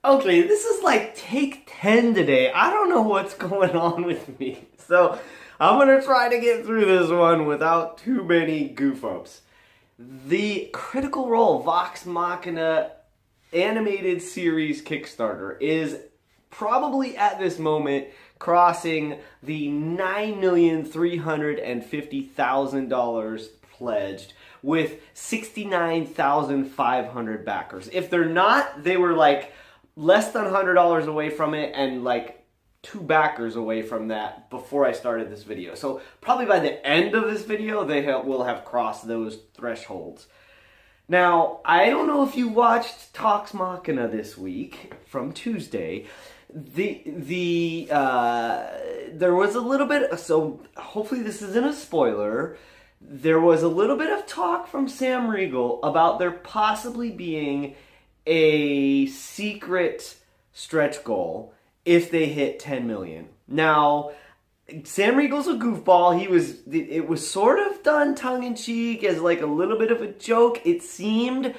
Okay, this is like take 10 today. I don't know what's going on with me. So I'm going to try to get through this one without too many goof-ups. The Critical Role Vox Machina animated series Kickstarter is probably at this moment crossing the $9,350,000 pledged with 69,500 backers. If they're not, they were like less than $100 away from it and like 2 backers away from that before I started this video. So probably by the end of this video, they will have crossed those thresholds. Now, I don't know if you watched Vox Machina this week from Tuesday. There was a little bit, so hopefully this isn't a spoiler. There was a little bit of talk from Sam Riegel about there possibly being a secret stretch goal if they hit 10 million. Now, Sam Riegel's a goofball. It was sort of done tongue-in-cheek as like a little bit of a joke, it seemed,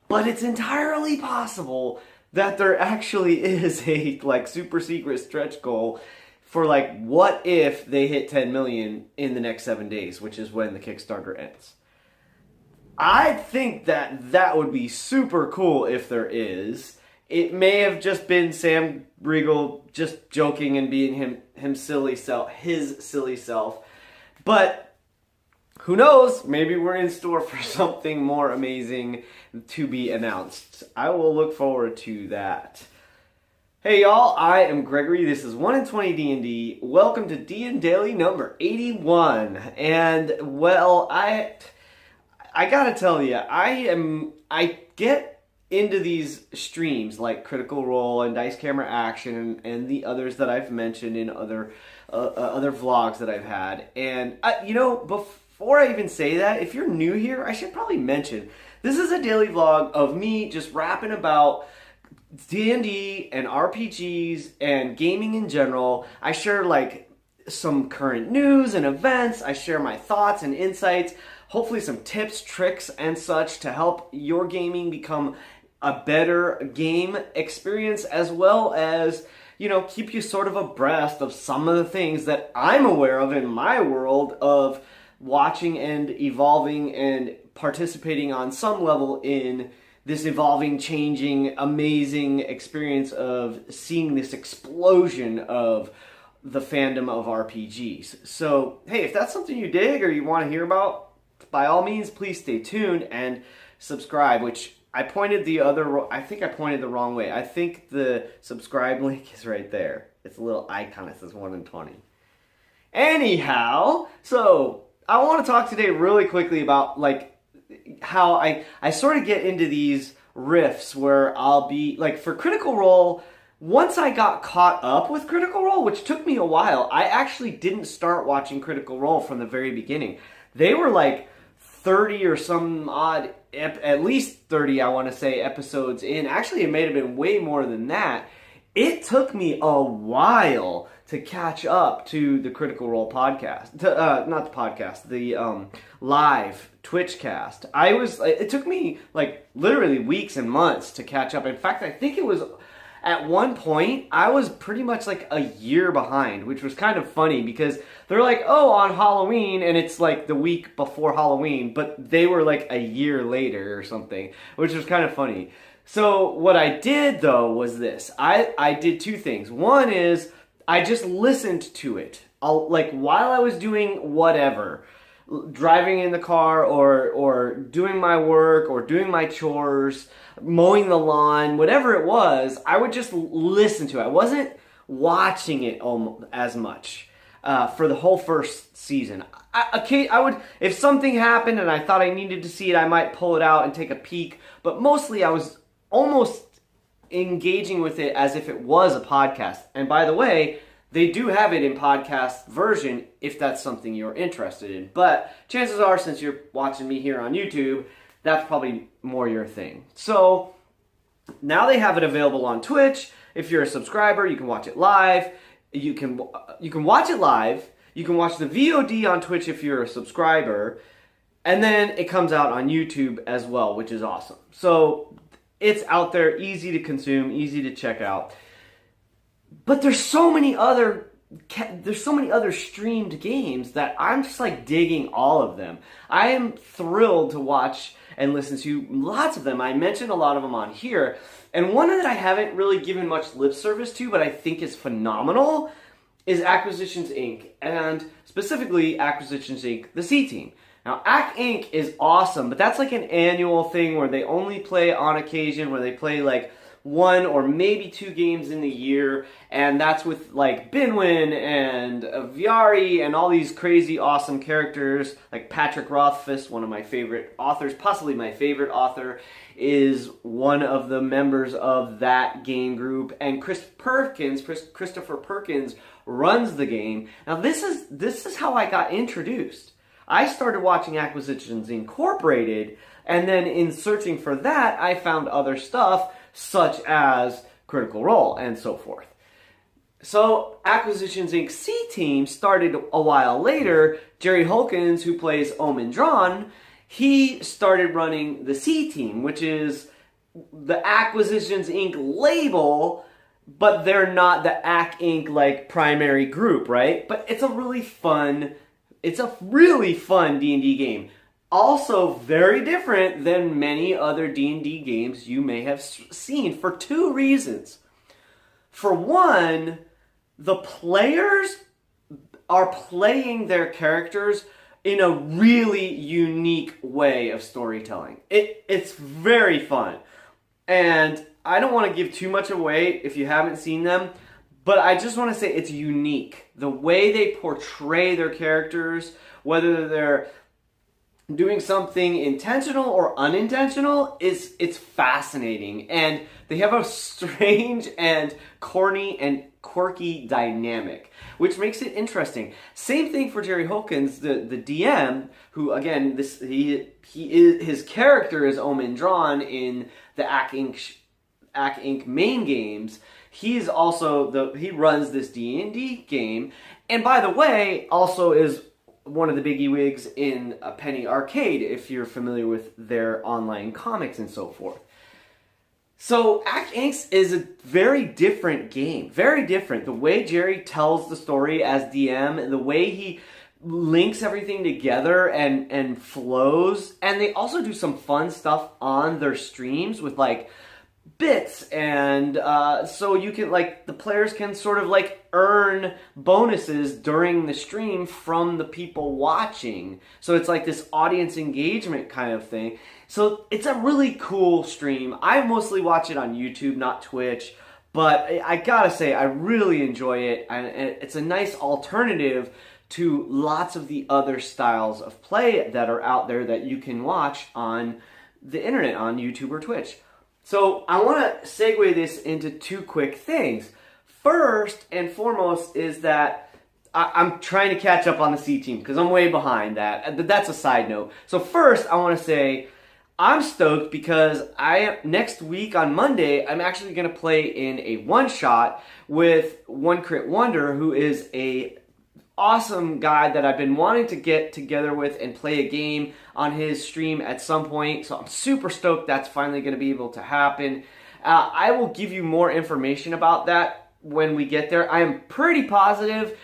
but it's entirely possible that there actually is a like super secret stretch goal for like what if they hit 10 million in the next 7 days, which is when the Kickstarter ends. I think that would be super cool if there is. It may have just been Sam Riegel just joking and being his silly self. But who knows? Maybe we're in store for something more amazing to be announced. I will look forward to that. Hey y'all, I am Gregory. This is 1 in 20 D&D. Welcome to DnDaily number 81. And well, I gotta tell you, I get into these streams like Critical Role and Dice Camera Action and the others that I've mentioned in other vlogs that I've had. And before I even say that, if you're new here, I should probably mention this is a daily vlog of me just rapping about D&D and RPGs and gaming in general. I share like some current news and events. I share my thoughts and insights. Hopefully some tips, tricks, and such to help your gaming become a better game experience, as well as, keep you sort of abreast of some of the things that I'm aware of in my world of watching and evolving and participating on some level in this evolving, changing, amazing experience of seeing this explosion of the fandom of RPGs. So, hey, if that's something you dig or you want to hear about, by all means, please stay tuned and subscribe, which I pointed the wrong way. I think the subscribe link is right there. It's a little icon that says 1 in 20. Anyhow, so I want to talk today really quickly about like how I sort of get into these riffs where I'll be like for Critical Role. Once I got caught up with Critical Role, which took me a while, I actually didn't start watching Critical Role from the very beginning. They were like 30 or some odd, at least 30, I want to say, episodes in. Actually, it may have been way more than that. It took me a while to catch up to the Critical Role podcast. Not the podcast, the live Twitch cast. It took me like literally weeks and months to catch up. In fact, I think it was at one point, I was pretty much like a year behind, which was kind of funny because they're like, oh, on Halloween, and it's like the week before Halloween, but they were like a year later or something, which was kind of funny. So what I did, though, was this. I did 2 things. One is I just listened to it. While I was doing whatever, driving in the car or doing my work or doing my chores, mowing the lawn, whatever it was, I would just listen to it. I wasn't watching it as much for the whole first season. I would, if something happened and I thought I needed to see it, I might pull it out and take a peek. But mostly I was almost engaging with it as if it was a podcast. And by the way, they do have it in podcast version if that's something you're interested in. But chances are, since you're watching me here on YouTube, that's probably more your thing. So now they have it available on Twitch. If you're a subscriber, you can watch it live. You can watch it live. You can watch the VOD on Twitch if you're a subscriber. And then it comes out on YouTube as well, which is awesome. So It's out there, easy to consume, easy to check out. But there's so many other streamed games that I'm just like digging all of them. I am thrilled to watch and listen to lots of them. I mentioned a lot of them on here. And one that I haven't really given much lip service to, but I think is phenomenal, is Acquisitions Inc. And specifically Acquisitions Inc. the C Team. Now, Ac Inc. is awesome, but that's like an annual thing where they only play on occasion, where they play like 1 or maybe 2 games in the year, and that's with like Binwin and Viari and all these crazy awesome characters, like Patrick Rothfuss, one of my favorite authors, possibly my favorite author, is one of the members of that game group, and Christopher Perkins runs the game. Now this is how I got introduced. I started watching Acquisitions Incorporated, and then in searching for that, I found other stuff, such as Critical Role and so forth. So Acquisitions Inc. C Team started a while later. Jerry Holkins, who plays Omen Drawn, he started running the C Team, which is the Acquisitions Inc. label, but they're not the Ac Inc. like primary group, right? But it's a really fun D&D game. Also very different than many other D&D games you may have seen for 2 reasons. For one, the players are playing their characters in a really unique way of storytelling. It's very fun. And I don't want to give too much away if you haven't seen them, but I just want to say it's unique. The way they portray their characters, whether they're doing something intentional or unintentional, it's fascinating. And they have a strange and corny and quirky dynamic, which makes it interesting. Same thing for Jerry Holkins, the DM, who again, his character is Omen Drawn in the Ac Inc. main games. He's also he runs this D&D game, and by the way, also is one of the bigwiegs in a Penny Arcade, if you're familiar with their online comics and so forth. So Ac Inc. is a very different game. Very different. The way Jerry tells the story as DM, the way he links everything together and flows. And they also do some fun stuff on their streams with like bits, and so you can the players can sort of earn bonuses during the stream from the people watching. So it's like this audience engagement kind of thing. So it's a really cool stream. I mostly watch it on YouTube, not Twitch, but I gotta say I really enjoy it, and it's a nice alternative to lots of the other styles of play that are out there that you can watch on the internet, on YouTube or Twitch. So I want to segue this into 2 quick things. First and foremost is that I'm trying to catch up on the C Team because I'm way behind that. That's a side note. So first I want to say I'm stoked because next week on Monday I'm actually going to play in a one-shot with One Crit Wonder, who is a awesome guy that I've been wanting to get together with and play a game on his stream at some point. So I'm super stoked that's finally going to be able to happen. I will give you more information about that when we get there. I am pretty positive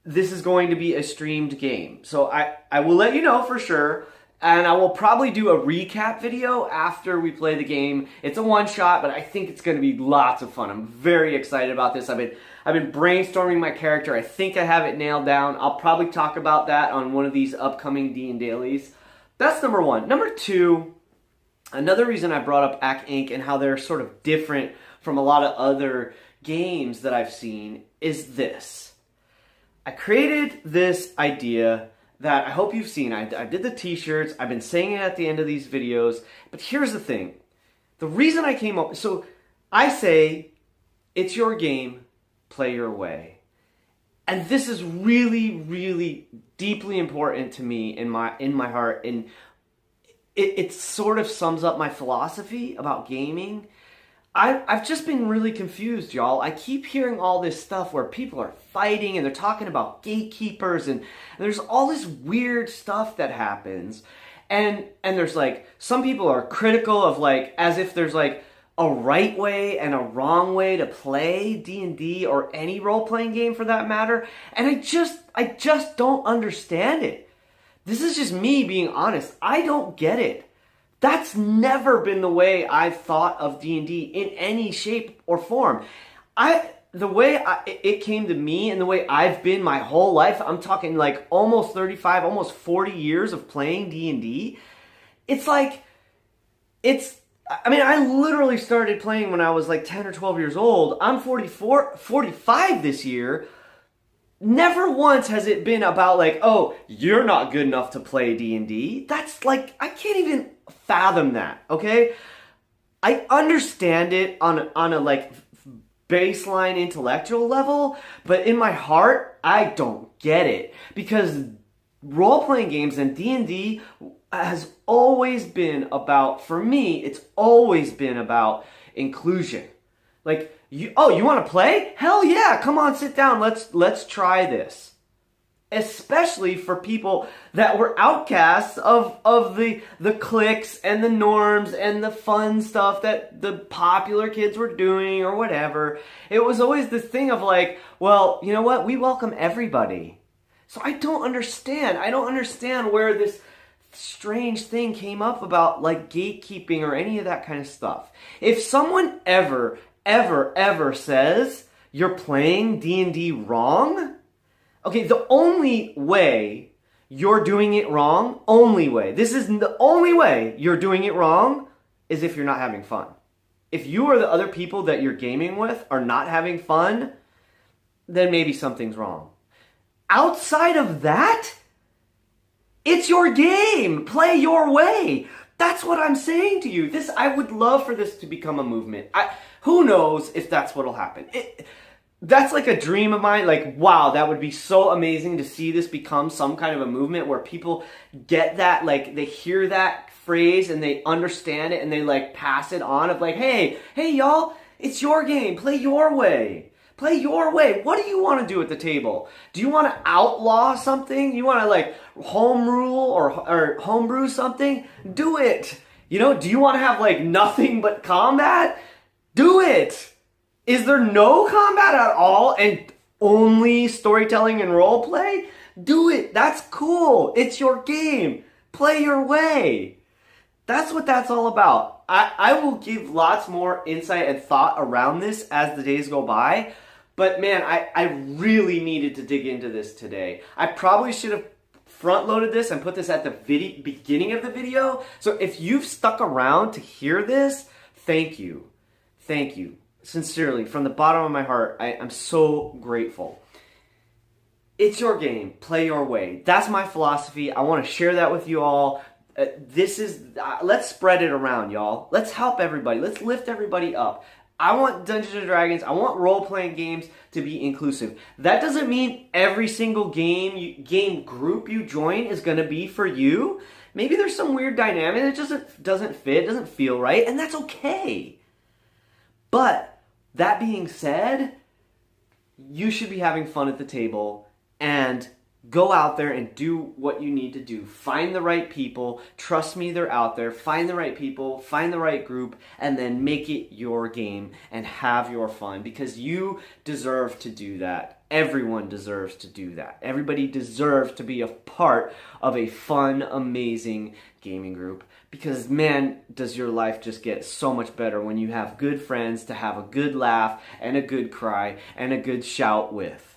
this is going to be a streamed game. So I will let you know for sure. And I will probably do a recap video after we play the game. It's a one-shot, but I think it's going to be lots of fun. I'm very excited about this. I've been brainstorming my character. I think I have it nailed down. I'll probably talk about that on one of these upcoming DnDailies. That's number 1. Number 2, another reason I brought up Ac Inc. and how they're sort of different from a lot of other games that I've seen is this. I created this idea that I hope you've seen. I did the t-shirts. I've been saying it at the end of these videos. But here's the thing. The reason I came up... So I say, it's your game, play your way. And this is really, really deeply important to me in my heart. And it sort of sums up my philosophy about gaming. I've just been really confused, y'all. I keep hearing all this stuff where people are fighting and they're talking about gatekeepers and there's all this weird stuff that happens. And there's like, some people are critical of like, as if there's like a right way and a wrong way to play D&D or any role-playing game for that matter. And I just don't understand it. This is just me being honest. I don't get it. That's never been the way I've thought of D&D in any shape or form. It came to me and the way I've been my whole life, I'm talking like almost 35, almost 40 years of playing D&D. I literally started playing when I was like 10 or 12 years old. I'm 45 this year. Never once has it been about like, oh, you're not good enough to play D&D. That's like, I can't even fathom that, okay? I understand it on a like baseline intellectual level, but in my heart, I don't get it. Because role-playing games and D&D has always been about, for me, it's always been about inclusion. Like, you want to play? Hell yeah, come on, sit down, let's try this. Especially for people that were outcasts of the cliques and the norms and the fun stuff that the popular kids were doing or whatever. It was always this thing of like, well, you know what? We welcome everybody. So I don't understand. I don't understand where this strange thing came up about like gatekeeping or any of that kind of stuff. If someone ever says you're playing D&D wrong, okay, the only way you're doing it wrong, this is the only way you're doing it wrong, is if you're not having fun. If you or the other people that you're gaming with are not having fun, then maybe something's wrong. Outside of that, it's your game. Play your way. That's what I'm saying to you. I would love for this to become a movement. Who knows if that's what'll happen. That's like a dream of mine. Like, wow, that would be so amazing to see this become some kind of a movement where people get that, like, they hear that phrase and they understand it and they, like, pass it on of like, hey, y'all, it's your game. Play your way. Play your way. What do you want to do at the table? Do you want to outlaw something? You want to, like, home rule or homebrew something? Do it. You know, do you want to have, like, nothing but combat? Do it. Is there no combat at all and only storytelling and role play? Do it. That's cool. It's your game. Play your way. That's what that's all about. I will give lots more insight and thought around this as the days go by. But man, I really needed to dig into this today. I probably should have front-loaded this and put this at the beginning of the video. So if you've stuck around to hear this, thank you. Thank you. Sincerely, from the bottom of my heart, I'm so grateful. It's your game. Play your way. That's my philosophy. I want to share that with you all. Let's spread it around, y'all. Let's help everybody. Let's lift everybody up. I want Dungeons & Dragons, I want role-playing games to be inclusive. That doesn't mean every single game group you join is going to be for you. Maybe there's some weird dynamic that doesn't fit, doesn't feel right, and that's okay. But that being said, you should be having fun at the table and go out there and do what you need to do. Find the right people. Trust me, they're out there. Find the right people, find the right group, and then make it your game and have your fun because you deserve to do that. Everyone deserves to do that. Everybody deserves to be a part of a fun, amazing gaming group because, man, does your life just get so much better when you have good friends to have a good laugh and a good cry and a good shout with.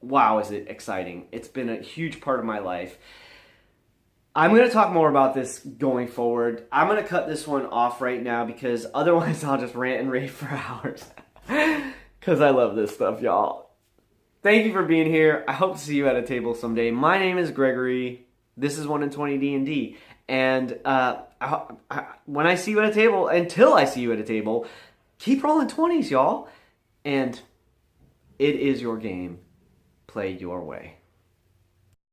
Wow, is it exciting. It's been a huge part of my life. I'm going to talk more about this going forward. I'm going to cut this one off right now because otherwise I'll just rant and rave for hours. Because I love this stuff, y'all. Thank you for being here. I hope to see you at a table someday. My name is Gregory. This is 1 in 20 D&D. And when I see you at a table, until I see you at a table, keep rolling 20s, y'all. And it is your game. Play your way.